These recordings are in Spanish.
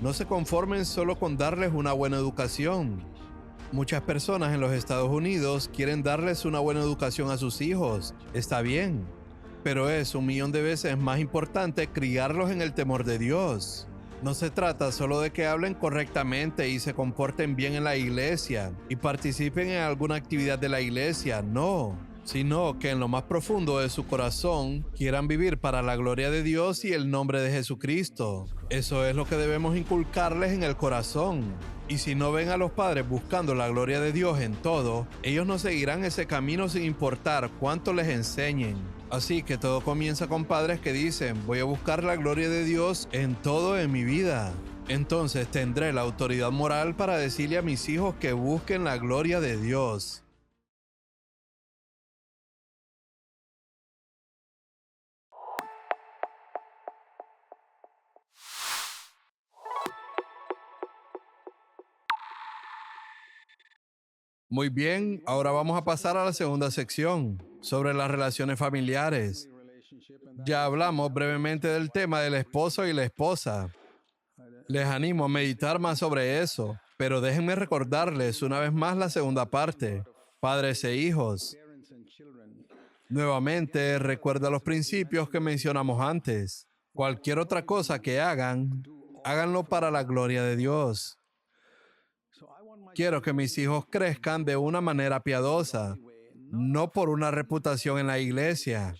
No se conformen solo con darles una buena educación. Muchas personas en los Estados Unidos quieren darles una buena educación a sus hijos. Está bien, pero es 1.000.000 de veces más importante criarlos en el temor de Dios. No se trata solo de que hablen correctamente y se comporten bien en la iglesia y participen en alguna actividad de la iglesia, no, sino que en lo más profundo de su corazón quieran vivir para la gloria de Dios y el nombre de Jesucristo. Eso es lo que debemos inculcarles en el corazón. Y si no ven a los padres buscando la gloria de Dios en todo, ellos no seguirán ese camino sin importar cuánto les enseñen. Así que todo comienza con padres que dicen: voy a buscar la gloria de Dios en todo en mi vida. Entonces tendré la autoridad moral para decirle a mis hijos que busquen la gloria de Dios. Muy bien, ahora vamos a pasar a la segunda sección, sobre las relaciones familiares. Ya hablamos brevemente del tema del esposo y la esposa. Les animo a meditar más sobre eso, pero déjenme recordarles una vez más la segunda parte, padres e hijos. Nuevamente, recuerda los principios que mencionamos antes. Cualquier otra cosa que hagan, háganlo para la gloria de Dios. Quiero que mis hijos crezcan de una manera piadosa, no por una reputación en la iglesia.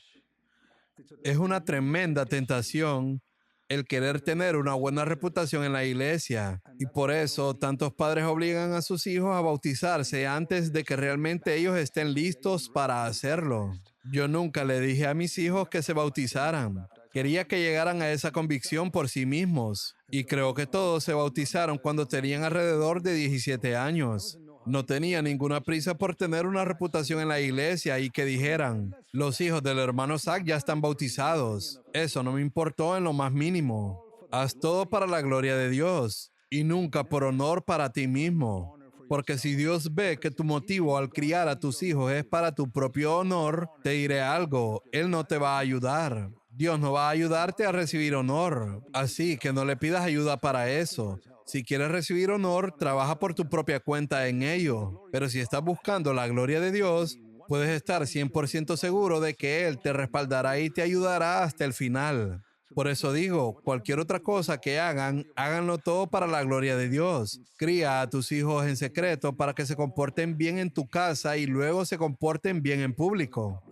Es una tremenda tentación el querer tener una buena reputación en la iglesia. Y por eso tantos padres obligan a sus hijos a bautizarse antes de que realmente ellos estén listos para hacerlo. Yo nunca le dije a mis hijos que se bautizaran. Quería que llegaran a esa convicción por sí mismos. Y creo que todos se bautizaron cuando tenían alrededor de 17 años. No tenía ninguna prisa por tener una reputación en la iglesia y que dijeran: los hijos del hermano Zach ya están bautizados. Eso no me importó en lo más mínimo. Haz todo para la gloria de Dios y nunca por honor para ti mismo. Porque si Dios ve que tu motivo al criar a tus hijos es para tu propio honor, te diré algo: Él no te va a ayudar. Dios no va a ayudarte a recibir honor. Así que no le pidas ayuda para eso. Si quieres recibir honor, trabaja por tu propia cuenta en ello. Pero si estás buscando la gloria de Dios, puedes estar 100% seguro de que Él te respaldará y te ayudará hasta el final. Por eso digo, cualquier otra cosa que hagan, háganlo todo para la gloria de Dios. Cría a tus hijos en secreto para que se comporten bien en tu casa y luego se comporten bien en público.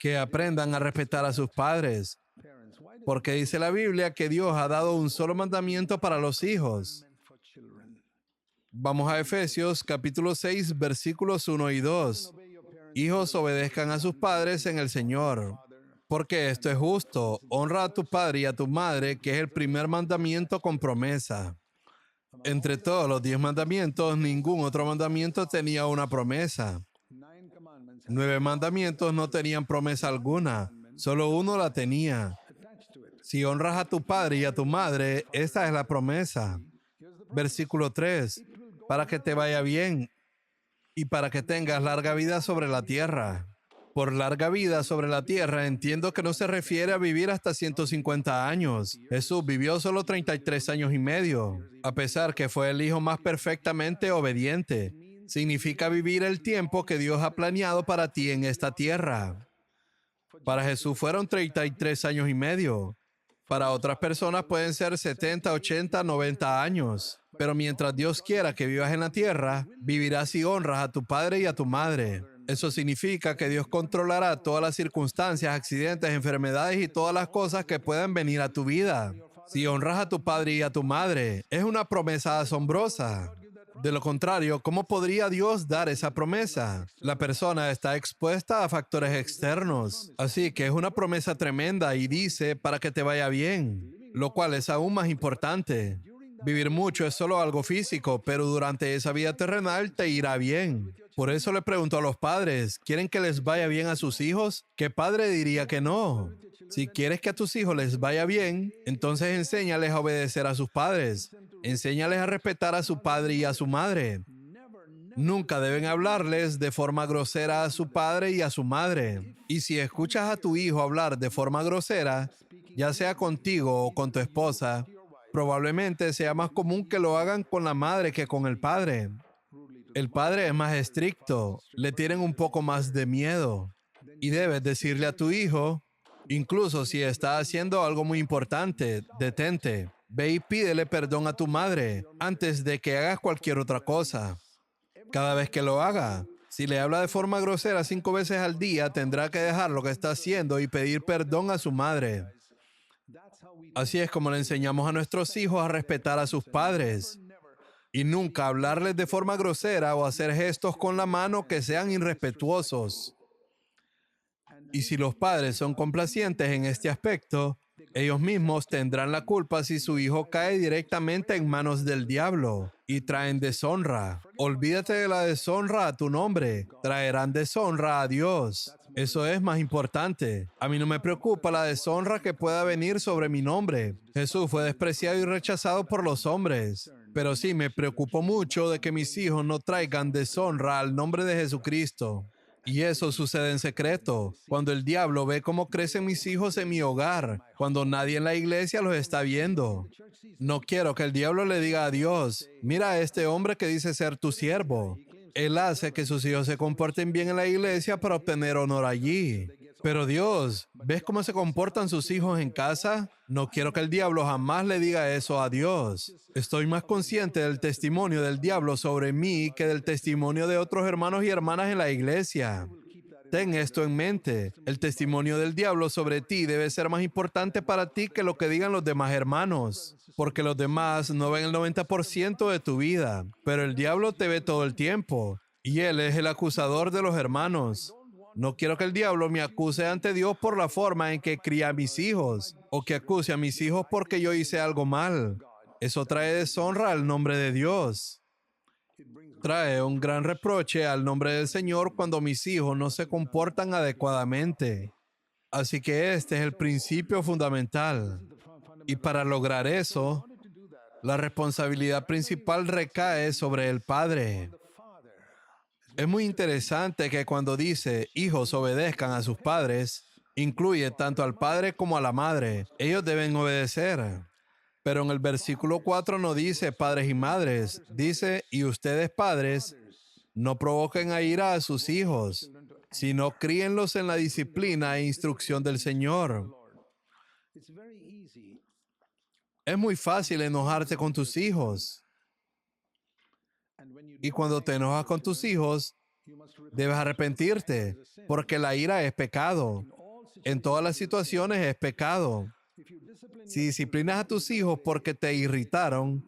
Que aprendan a respetar a sus padres. Porque dice la Biblia que Dios ha dado un solo mandamiento para los hijos. Vamos a Efesios capítulo 6, versículos 1 y 2. Hijos, obedezcan a sus padres en el Señor, porque esto es justo. Honra a tu padre y a tu madre, que es el primer mandamiento con promesa. Entre todos los 10 mandamientos, ningún otro mandamiento tenía una promesa. 9 mandamientos no tenían promesa alguna, solo uno la tenía. Si honras a tu padre y a tu madre, esta es la promesa. Versículo 3. Para que te vaya bien y para que tengas larga vida sobre la tierra. Por larga vida sobre la tierra entiendo que no se refiere a vivir hasta 150 años. Jesús vivió solo 33 años y medio, a pesar que fue el hijo más perfectamente obediente. Significa vivir el tiempo que Dios ha planeado para ti en esta tierra. Para Jesús fueron 33 años y medio. Para otras personas pueden ser 70, 80, 90 años. Pero mientras Dios quiera que vivas en la tierra, vivirás y honras a tu padre y a tu madre. Eso significa que Dios controlará todas las circunstancias, accidentes, enfermedades y todas las cosas que puedan venir a tu vida. Si honras a tu padre y a tu madre, es una promesa asombrosa. De lo contrario, ¿cómo podría Dios dar esa promesa? La persona está expuesta a factores externos. Así que es una promesa tremenda y dice para que te vaya bien, lo cual es aún más importante. Vivir mucho es solo algo físico, pero durante esa vida terrenal te irá bien. Por eso le pregunto a los padres, ¿quieren que les vaya bien a sus hijos? ¿Qué padre diría que no? Si quieres que a tus hijos les vaya bien, entonces enséñales a obedecer a sus padres. Enséñales a respetar a su padre y a su madre. Nunca deben hablarles de forma grosera a su padre y a su madre. Y si escuchas a tu hijo hablar de forma grosera, ya sea contigo o con tu esposa, Probablemente sea más común que lo hagan con la madre que con el padre. El padre es más estricto, le tienen un poco más de miedo. Y debes decirle a tu hijo, incluso si está haciendo algo muy importante, detente. Ve y pídele perdón a tu madre antes de que hagas cualquier otra cosa. Cada vez que lo haga, si le habla de forma grosera 5 veces al día, tendrá que dejar lo que está haciendo y pedir perdón a su madre. Así es como le enseñamos a nuestros hijos a respetar a sus padres y nunca hablarles de forma grosera o hacer gestos con la mano que sean irrespetuosos. Y si los padres son complacientes en este aspecto, ellos mismos tendrán la culpa si su hijo cae directamente en manos del diablo y traen deshonra. Olvídate de la deshonra a tu nombre, traerán deshonra a Dios. Eso es más importante. A mí no me preocupa la deshonra que pueda venir sobre mi nombre. Jesús fue despreciado y rechazado por los hombres. Pero sí me preocupo mucho de que mis hijos no traigan deshonra al nombre de Jesucristo. Y eso sucede en secreto, cuando el diablo ve cómo crecen mis hijos en mi hogar, cuando nadie en la iglesia los está viendo. No quiero que el diablo le diga a Dios, mira a este hombre que dice ser tu siervo. Él hace que sus hijos se comporten bien en la iglesia para obtener honor allí. Pero Dios, ¿ves cómo se comportan sus hijos en casa? No quiero que el diablo jamás le diga eso a Dios. Estoy más consciente del testimonio del diablo sobre mí que del testimonio de otros hermanos y hermanas en la iglesia. Ten esto en mente. El testimonio del diablo sobre ti debe ser más importante para ti que lo que digan los demás hermanos, porque los demás no ven el 90% de tu vida, pero el diablo te ve todo el tiempo, y él es el acusador de los hermanos. No quiero que el diablo me acuse ante Dios por la forma en que cría a mis hijos, o que acuse a mis hijos porque yo hice algo mal. Eso trae deshonra al nombre de Dios. Trae un gran reproche al nombre del Señor cuando mis hijos no se comportan adecuadamente. Así que este es el principio fundamental. Y para lograr eso, la responsabilidad principal recae sobre el padre. Es muy interesante que cuando dice hijos obedezcan a sus padres, incluye tanto al padre como a la madre. Ellos deben obedecer. Pero en el versículo 4 no dice padres y madres, dice y ustedes padres no provoquen a ira a sus hijos, sino críenlos en la disciplina e instrucción del Señor. Es muy fácil enojarte con tus hijos. Y cuando te enojas con tus hijos, debes arrepentirte, porque la ira es pecado. En todas las situaciones es pecado. Si disciplinas a tus hijos porque te irritaron,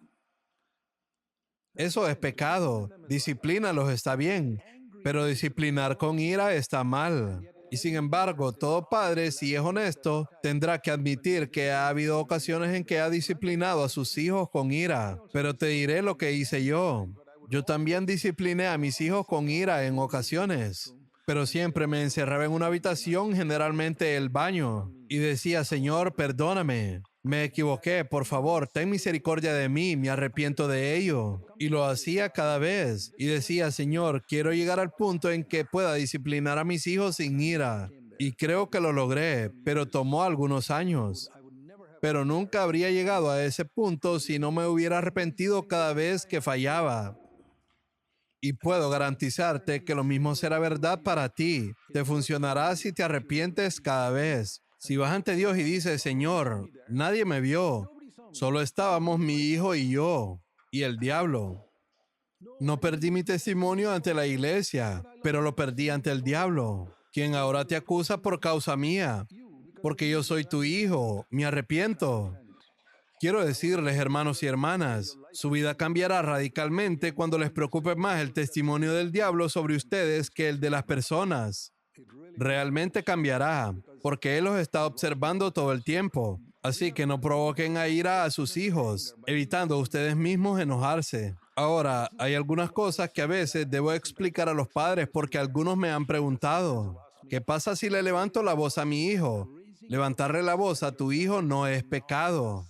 eso es pecado. Disciplínalos está bien, pero disciplinar con ira está mal. Y sin embargo, todo padre, si es honesto, tendrá que admitir que ha habido ocasiones en que ha disciplinado a sus hijos con ira. Pero te diré lo que hice yo. Yo también discipliné a mis hijos con ira en ocasiones. Pero siempre me encerraba en una habitación, generalmente el baño, y decía, Señor, perdóname. Me equivoqué, por favor, ten misericordia de mí, me arrepiento de ello. Y lo hacía cada vez. Y decía, Señor, quiero llegar al punto en que pueda disciplinar a mis hijos sin ira. Y creo que lo logré, pero tomó algunos años. Pero nunca habría llegado a ese punto si no me hubiera arrepentido cada vez que fallaba. Y puedo garantizarte que lo mismo será verdad para ti. Te funcionará si te arrepientes cada vez. Si vas ante Dios y dices, Señor, nadie me vio, solo estábamos mi hijo y yo, y el diablo. No perdí mi testimonio ante la iglesia, pero lo perdí ante el diablo, quien ahora te acusa por causa mía, porque yo soy tu hijo, me arrepiento. Quiero decirles, hermanos y hermanas, su vida cambiará radicalmente cuando les preocupe más el testimonio del diablo sobre ustedes que el de las personas. Realmente cambiará, porque Él los está observando todo el tiempo. Así que no provoquen a ira a sus hijos, evitando ustedes mismos enojarse. Ahora, hay algunas cosas que a veces debo explicar a los padres porque algunos me han preguntado, ¿qué pasa si le levanto la voz a mi hijo? Levantarle la voz a tu hijo no es pecado.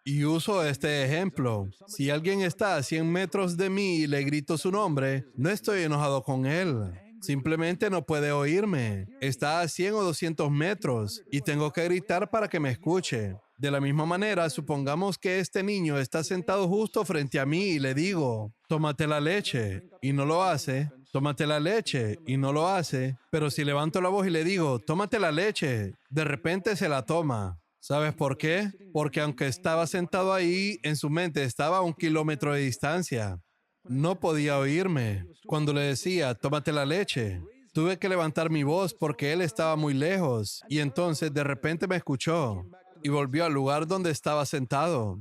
Y uso este ejemplo. Si alguien está a 100 metros de mí y le grito su nombre, no estoy enojado con él. Simplemente no puede oírme. Está a 100 o 200 metros y tengo que gritar para que me escuche. De la misma manera, supongamos que este niño está sentado justo frente a mí y le digo, tómate la leche, y no lo hace. Tómate la leche, y no lo hace. Pero si levanto la voz y le digo, tómate la leche, de repente se la toma. ¿Sabes por qué? Porque aunque estaba sentado ahí, en su mente estaba a 1 kilómetro de distancia. No podía oírme. Cuando le decía, tómate la leche, tuve que levantar mi voz porque él estaba muy lejos. Y entonces de repente me escuchó y volvió al lugar donde estaba sentado.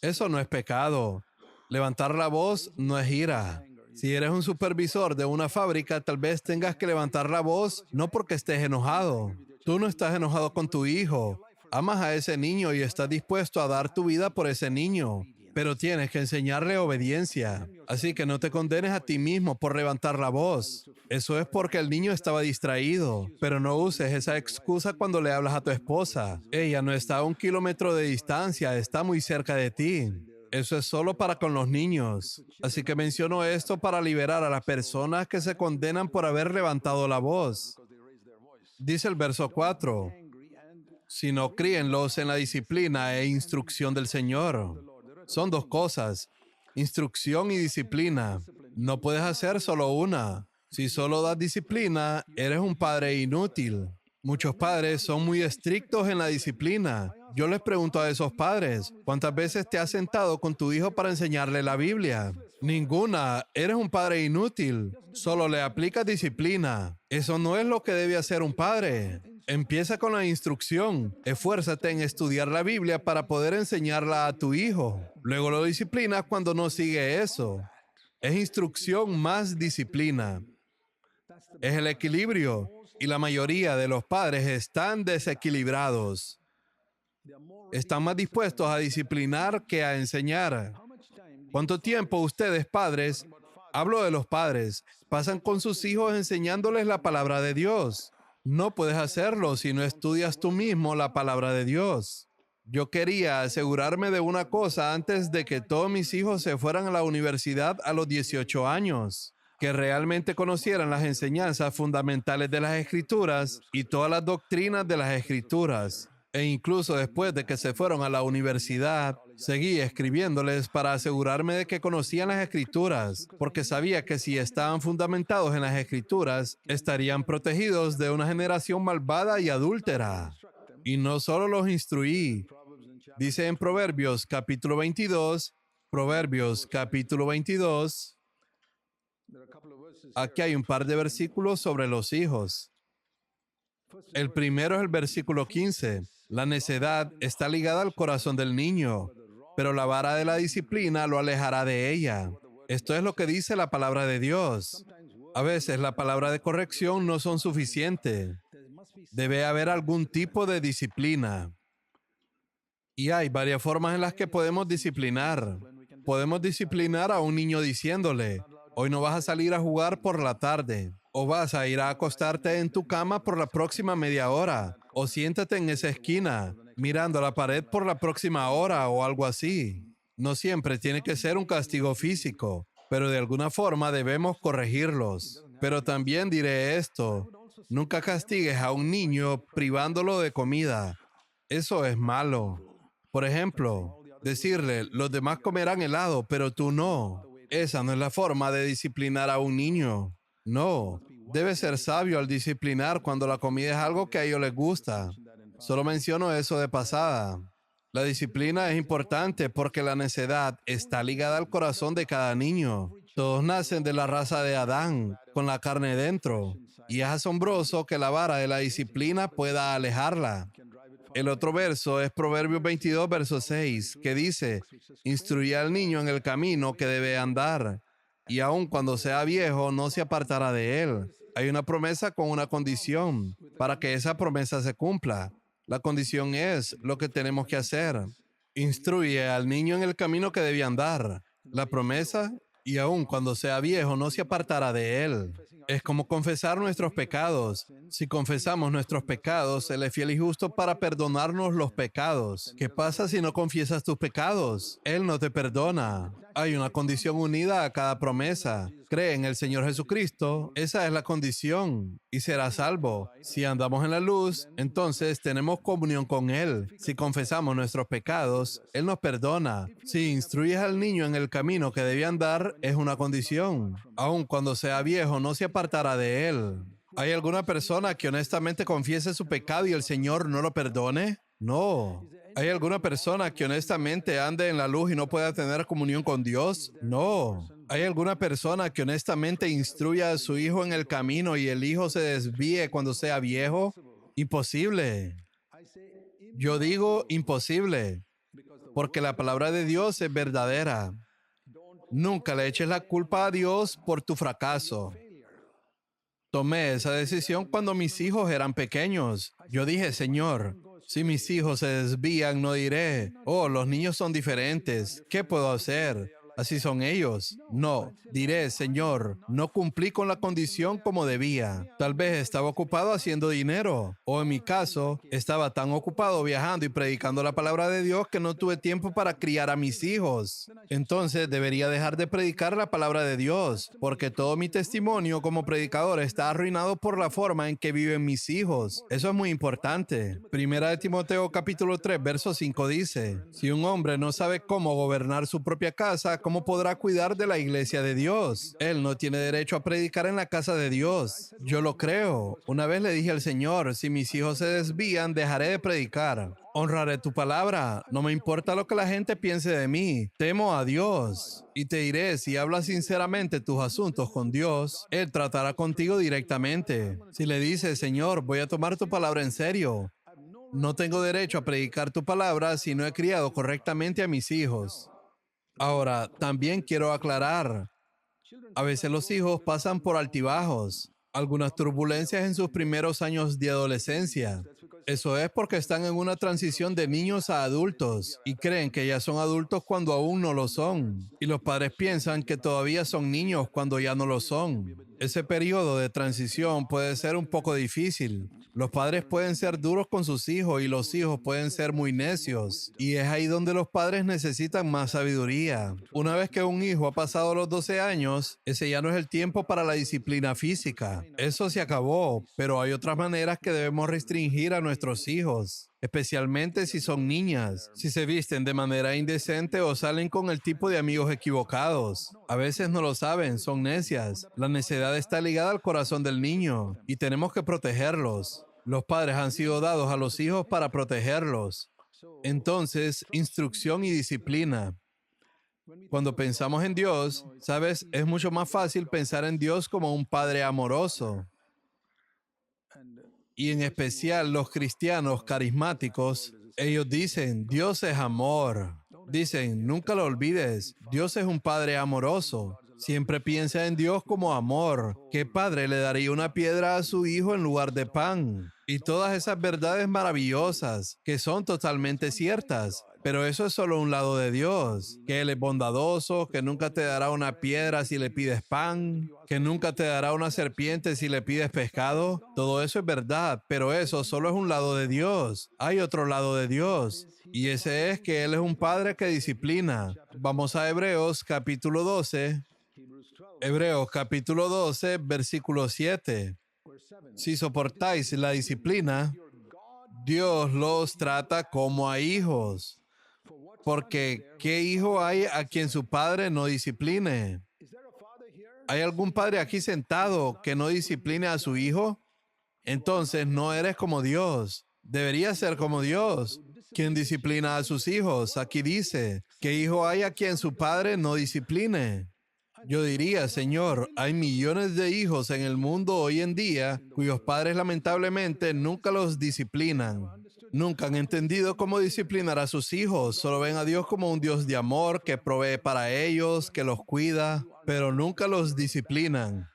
Eso no es pecado. Levantar la voz no es ira. Si eres un supervisor de una fábrica, tal vez tengas que levantar la voz no porque estés enojado. Tú no estás enojado con tu hijo. Amas a ese niño y estás dispuesto a dar tu vida por ese niño, pero tienes que enseñarle obediencia. Así que no te condenes a ti mismo por levantar la voz. Eso es porque el niño estaba distraído, pero no uses esa excusa cuando le hablas a tu esposa. Ella no está a 1 kilómetro de distancia, está muy cerca de ti. Eso es solo para con los niños. Así que menciono esto para liberar a las personas que se condenan por haber levantado la voz. Dice el verso 4. Sino críenlos en la disciplina e instrucción del Señor. Son dos cosas, instrucción y disciplina. No puedes hacer solo una. Si solo das disciplina, eres un padre inútil. Muchos padres son muy estrictos en la disciplina. Yo les pregunto a esos padres, ¿cuántas veces te has sentado con tu hijo para enseñarle la Biblia? Ninguna. Eres un padre inútil. Solo le aplicas disciplina. Eso no es lo que debe hacer un padre. Empieza con la instrucción. Esfuérzate en estudiar la Biblia para poder enseñarla a tu hijo. Luego lo disciplinas cuando no sigue eso. Es instrucción más disciplina. Es el equilibrio. Y la mayoría de los padres están desequilibrados. Están más dispuestos a disciplinar que a enseñar. ¿Cuánto tiempo ustedes, padres, hablo de los padres, pasan con sus hijos enseñándoles la palabra de Dios? No puedes hacerlo si no estudias tú mismo la palabra de Dios. Yo quería asegurarme de una cosa antes de que todos mis hijos se fueran a la universidad a los 18 años, que realmente conocieran las enseñanzas fundamentales de las Escrituras y todas las doctrinas de las Escrituras. E incluso después de que se fueron a la universidad, seguí escribiéndoles para asegurarme de que conocían las Escrituras, porque sabía que si estaban fundamentados en las Escrituras, estarían protegidos de una generación malvada y adúltera. Y no solo los instruí. Dice en Proverbios capítulo 22, aquí hay un par de versículos sobre los hijos. El primero es el versículo 15. La necedad está ligada al corazón del niño, pero la vara de la disciplina lo alejará de ella. Esto es lo que dice la palabra de Dios. A veces la palabra de corrección no son suficientes. Debe haber algún tipo de disciplina. Y hay varias formas en las que podemos disciplinar. Podemos disciplinar a un niño diciéndole, hoy no vas a salir a jugar por la tarde. O vas a ir a acostarte en tu cama por la próxima media hora. O siéntate en esa esquina, mirando a la pared por la próxima hora o algo así. No siempre tiene que ser un castigo físico, pero de alguna forma debemos corregirlos. Pero también diré esto, nunca castigues a un niño privándolo de comida. Eso es malo. Por ejemplo, decirle, los demás comerán helado, pero tú no. Esa no es la forma de disciplinar a un niño. No, debe ser sabio al disciplinar cuando la comida es algo que a ellos les gusta. Solo menciono eso de pasada. La disciplina es importante porque la necedad está ligada al corazón de cada niño. Todos nacen de la raza de Adán, con la carne dentro. Y es asombroso que la vara de la disciplina pueda alejarla. El otro verso es Proverbios 22, verso 6, que dice, instruye al niño en el camino que debe andar, y aun cuando sea viejo no se apartará de él. Hay una promesa con una condición para que esa promesa se cumpla. La condición es lo que tenemos que hacer. Instruye al niño en el camino que debe andar. La promesa, y aun cuando sea viejo no se apartará de él. Es como confesar nuestros pecados. Si confesamos nuestros pecados, Él es fiel y justo para perdonarnos los pecados. ¿Qué pasa si no confiesas tus pecados? Él no te perdona. Hay una condición unida a cada promesa. Cree en el Señor Jesucristo. Esa es la condición y será salvo. Si andamos en la luz, entonces tenemos comunión con Él. Si confesamos nuestros pecados, Él nos perdona. Si instruyes al niño en el camino que debe andar, es una condición. Aun cuando sea viejo, no se apartará de Él. ¿Hay alguna persona que honestamente confiese su pecado y el Señor no lo perdone? No. ¿Hay alguna persona que honestamente ande en la luz y no pueda tener comunión con Dios? No. ¿Hay alguna persona que honestamente instruya a su hijo en el camino y el hijo se desvíe cuando sea viejo? Imposible. Yo digo imposible, porque la palabra de Dios es verdadera. Nunca le eches la culpa a Dios por tu fracaso. Tomé esa decisión cuando mis hijos eran pequeños. Yo dije, Señor, si mis hijos se desvían, no diré, oh, los niños son diferentes, ¿qué puedo hacer? Así son ellos. No, diré, Señor, no cumplí con la condición como debía. Tal vez estaba ocupado haciendo dinero, o en mi caso, estaba tan ocupado viajando y predicando la palabra de Dios que no tuve tiempo para criar a mis hijos. Entonces debería dejar de predicar la palabra de Dios, porque todo mi testimonio como predicador está arruinado por la forma en que viven mis hijos. Eso es muy importante. Primera de Timoteo capítulo 3, verso 5 dice, si un hombre no sabe cómo gobernar su propia casa, ¿cómo podrá cuidar de la iglesia de Dios? Él no tiene derecho a predicar en la casa de Dios. Yo lo creo. Una vez le dije al Señor, si mis hijos se desvían, dejaré de predicar. Honraré tu palabra. No me importa lo que la gente piense de mí. Temo a Dios. Y te diré, si hablas sinceramente tus asuntos con Dios, Él tratará contigo directamente. Si le dices, Señor, voy a tomar tu palabra en serio. No tengo derecho a predicar tu palabra si no he criado correctamente a mis hijos. Ahora, también quiero aclarar, a veces los hijos pasan por altibajos, algunas turbulencias en sus primeros años de adolescencia. Eso es porque están en una transición de niños a adultos y creen que ya son adultos cuando aún no lo son. Y los padres piensan que todavía son niños cuando ya no lo son. Ese periodo de transición puede ser un poco difícil. Los padres pueden ser duros con sus hijos y los hijos pueden ser muy necios. Y es ahí donde los padres necesitan más sabiduría. Una vez que un hijo ha pasado los 12 años, ese ya no es el tiempo para la disciplina física. Eso se acabó, pero hay otras maneras que debemos restringir a nuestros hijos. Especialmente si son niñas, si se visten de manera indecente o salen con el tipo de amigos equivocados. A veces no lo saben, son necias. La necedad está ligada al corazón del niño y tenemos que protegerlos. Los padres han sido dados a los hijos para protegerlos. Entonces, instrucción y disciplina. Cuando pensamos en Dios, ¿sabes? Es mucho más fácil pensar en Dios como un padre amoroso. Y en especial los cristianos carismáticos, ellos dicen, Dios es amor. Dicen, nunca lo olvides, Dios es un Padre amoroso. Siempre piensa en Dios como amor. ¿Qué padre le daría una piedra a su hijo en lugar de pan? Y todas esas verdades maravillosas, que son totalmente ciertas. Pero eso es solo un lado de Dios, que Él es bondadoso, que nunca te dará una piedra si le pides pan, que nunca te dará una serpiente si le pides pescado. Todo eso es verdad, pero eso solo es un lado de Dios. Hay otro lado de Dios, y ese es que Él es un Padre que disciplina. Vamos a Hebreos capítulo 12. Hebreos capítulo 12, versículo 7. Si soportáis la disciplina, Dios los trata como a hijos. Porque, ¿qué hijo hay a quien su padre no discipline? ¿Hay algún padre aquí sentado que no discipline a su hijo? Entonces no eres como Dios. Deberías ser como Dios, quien disciplina a sus hijos. Aquí dice, ¿qué hijo hay a quien su padre no discipline? Yo diría, Señor, hay millones de hijos en el mundo hoy en día cuyos padres lamentablemente nunca los disciplinan. Nunca han entendido cómo disciplinar a sus hijos. Solo ven a Dios como un Dios de amor que provee para ellos, que los cuida, pero nunca los disciplinan.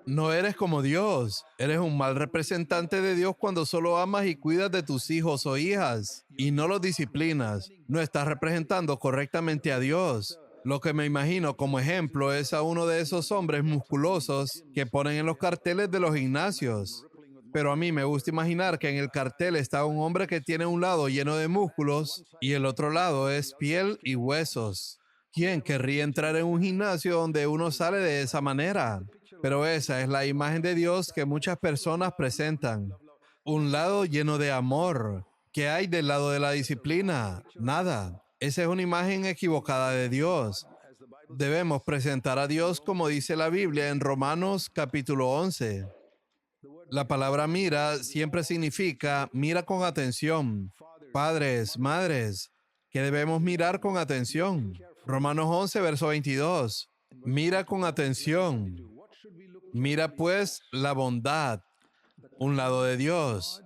No eres como Dios. Eres un mal representante de Dios cuando solo amas y cuidas de tus hijos o hijas y no los disciplinas. No estás representando correctamente a Dios. Lo que me imagino como ejemplo es a uno de esos hombres musculosos que ponen en los carteles de los gimnasios. Pero a mí me gusta imaginar que en el cartel está un hombre que tiene un lado lleno de músculos y el otro lado es piel y huesos. ¿Quién querría entrar en un gimnasio donde uno sale de esa manera? Pero esa es la imagen de Dios que muchas personas presentan. Un lado lleno de amor. ¿Qué hay del lado de la disciplina? Nada. Esa es una imagen equivocada de Dios. Debemos presentar a Dios como dice la Biblia en Romanos capítulo 11. La palabra mira siempre significa mira con atención. Padres, madres, que debemos mirar con atención. Romanos 11, verso 22. Mira con atención. Mira pues la bondad, un lado de Dios,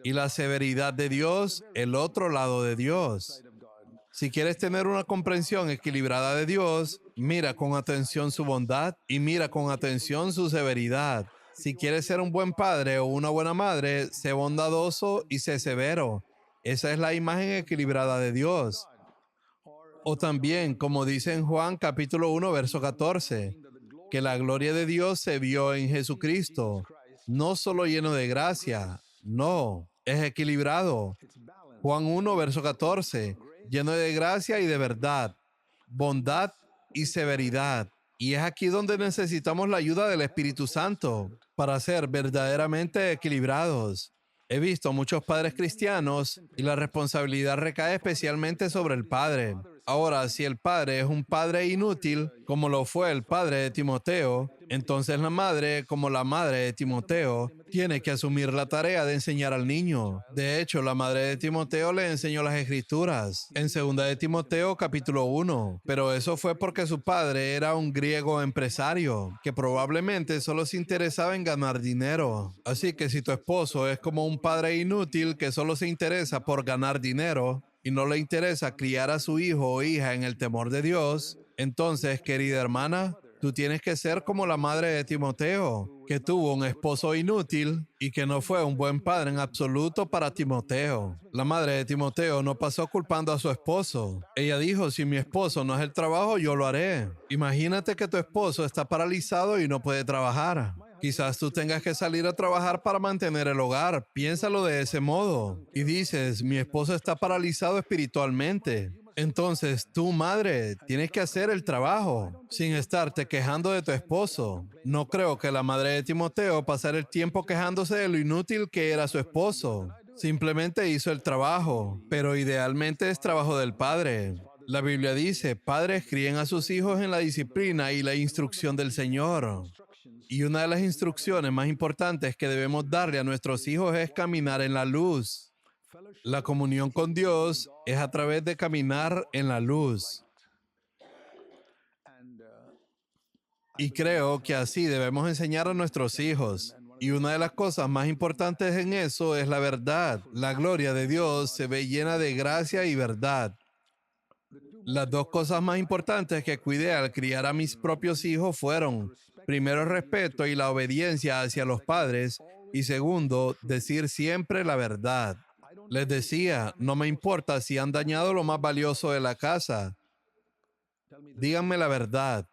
y la severidad de Dios, el otro lado de Dios. Si quieres tener una comprensión equilibrada de Dios, mira con atención su bondad y mira con atención su severidad. Si quieres ser un buen padre o una buena madre, sé bondadoso y sé severo. Esa es la imagen equilibrada de Dios. O también, como dice en Juan capítulo 1, verso 14, que la gloria de Dios se vio en Jesucristo, no solo lleno de gracia, no, es equilibrado. Juan 1, verso 14, lleno de gracia y de verdad, bondad y severidad. Y es aquí donde necesitamos la ayuda del Espíritu Santo para ser verdaderamente equilibrados. He visto muchos padres cristianos y la responsabilidad recae especialmente sobre el padre. Ahora, si el padre es un padre inútil, como lo fue el padre de Timoteo, entonces la madre, como la madre de Timoteo, tiene que asumir la tarea de enseñar al niño. De hecho, la madre de Timoteo le enseñó las escrituras en 2 de Timoteo capítulo 1, pero eso fue porque su padre era un griego empresario que probablemente solo se interesaba en ganar dinero. Así que si tu esposo es como un padre inútil que solo se interesa por ganar dinero y no le interesa criar a su hijo o hija en el temor de Dios, entonces, querida hermana, tú tienes que ser como la madre de Timoteo, que tuvo un esposo inútil y que no fue un buen padre en absoluto para Timoteo. La madre de Timoteo no pasó culpando a su esposo. Ella dijo, si mi esposo no es el trabajo, yo lo haré. Imagínate que tu esposo está paralizado y no puede trabajar. Quizás tú tengas que salir a trabajar para mantener el hogar. Piénsalo de ese modo. Y dices, mi esposo está paralizado espiritualmente. Entonces, tú, madre, tienes que hacer el trabajo sin estarte quejando de tu esposo. No creo que la madre de Timoteo pasara el tiempo quejándose de lo inútil que era su esposo. Simplemente hizo el trabajo, pero idealmente es trabajo del padre. La Biblia dice, padres críen a sus hijos en la disciplina y la instrucción del Señor. Y una de las instrucciones más importantes que debemos darle a nuestros hijos es caminar en la luz. La comunión con Dios es a través de caminar en la luz. Y creo que así debemos enseñar a nuestros hijos. Y una de las cosas más importantes en eso es la verdad. La gloria de Dios se ve llena de gracia y verdad. Las dos cosas más importantes que cuidé al criar a mis propios hijos fueron, primero, el respeto y la obediencia hacia los padres, y segundo, decir siempre la verdad. Les decía, no me importa si han dañado lo más valioso de la casa. Díganme la verdad.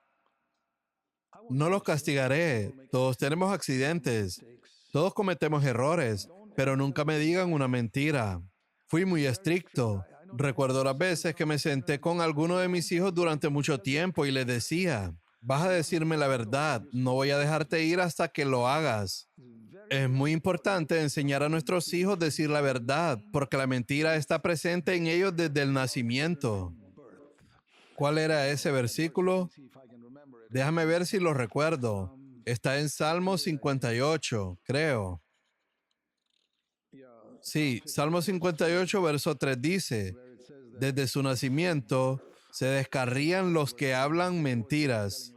No los castigaré. Todos tenemos accidentes. Todos cometemos errores, pero nunca me digan una mentira. Fui muy estricto. Recuerdo las veces que me senté con alguno de mis hijos durante mucho tiempo y les decía, vas a decirme la verdad, no voy a dejarte ir hasta que lo hagas. Es muy importante enseñar a nuestros hijos a decir la verdad, porque la mentira está presente en ellos desde el nacimiento. ¿Cuál era ese versículo? Déjame ver si lo recuerdo. Está en Salmo 58, creo. Sí, Salmo 58, verso 3 dice, desde su nacimiento se descarrían los que hablan mentiras.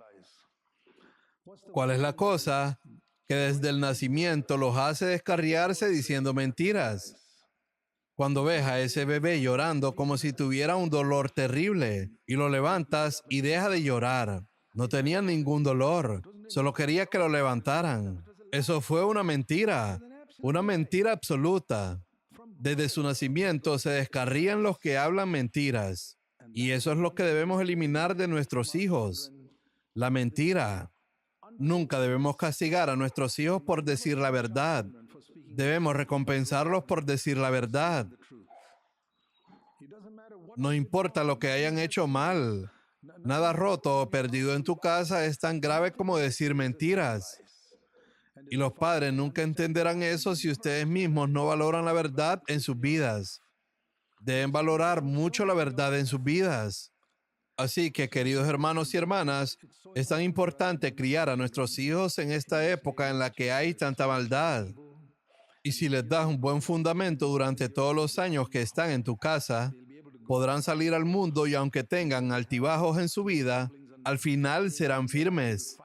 ¿Cuál es la cosa? Que desde el nacimiento los hace descarriarse diciendo mentiras. Cuando ves a ese bebé llorando como si tuviera un dolor terrible y lo levantas y deja de llorar. No tenía ningún dolor, solo quería que lo levantaran. Eso fue una mentira absoluta. Desde su nacimiento se descarrían los que hablan mentiras. Y eso es lo que debemos eliminar de nuestros hijos. La mentira. Nunca debemos castigar a nuestros hijos por decir la verdad. Debemos recompensarlos por decir la verdad. No importa lo que hayan hecho mal. Nada roto o perdido en tu casa es tan grave como decir mentiras. Y los padres nunca entenderán eso si ustedes mismos no valoran la verdad en sus vidas. Deben valorar mucho la verdad en sus vidas. Así que, queridos hermanos y hermanas, es tan importante criar a nuestros hijos en esta época en la que hay tanta maldad. Y si les das un buen fundamento durante todos los años que están en tu casa, podrán salir al mundo y aunque tengan altibajos en su vida, al final serán firmes.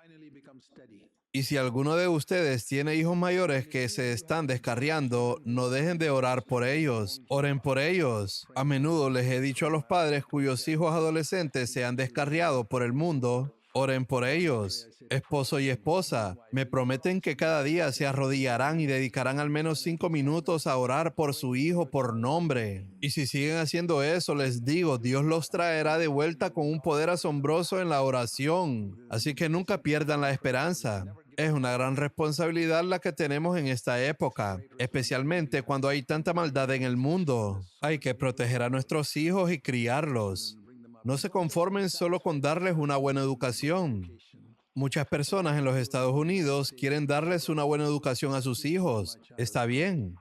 Y si alguno de ustedes tiene hijos mayores que se están descarriando, no dejen de orar por ellos. Oren por ellos. A menudo les he dicho a los padres cuyos hijos adolescentes se han descarriado por el mundo, oren por ellos. Esposo y esposa, me prometen que cada día se arrodillarán y dedicarán al menos 5 minutos a orar por su hijo por nombre. Y si siguen haciendo eso, les digo, Dios los traerá de vuelta con un poder asombroso en la oración. Así que nunca pierdan la esperanza. Es una gran responsabilidad la que tenemos en esta época, especialmente cuando hay tanta maldad en el mundo. Hay que proteger a nuestros hijos y criarlos. No se conformen solo con darles una buena educación. Muchas personas en los Estados Unidos quieren darles una buena educación a sus hijos. Está bien,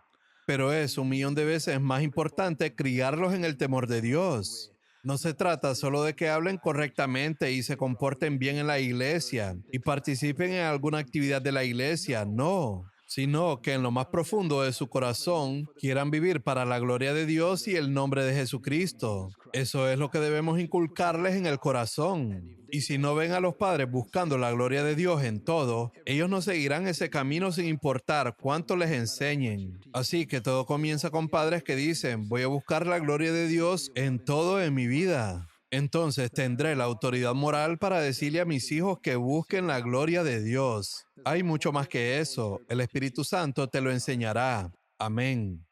pero es 1.000.000 de veces más importante criarlos en el temor de Dios. No se trata solo de que hablen correctamente y se comporten bien en la iglesia y participen en alguna actividad de la iglesia, no, sino que en lo más profundo de su corazón quieran vivir para la gloria de Dios y el nombre de Jesucristo. Eso es lo que debemos inculcarles en el corazón. Y si no ven a los padres buscando la gloria de Dios en todo, ellos no seguirán ese camino sin importar cuánto les enseñen. Así que todo comienza con padres que dicen, voy a buscar la gloria de Dios en todo en mi vida. Entonces tendré la autoridad moral para decirle a mis hijos que busquen la gloria de Dios. Hay mucho más que eso. El Espíritu Santo te lo enseñará. Amén.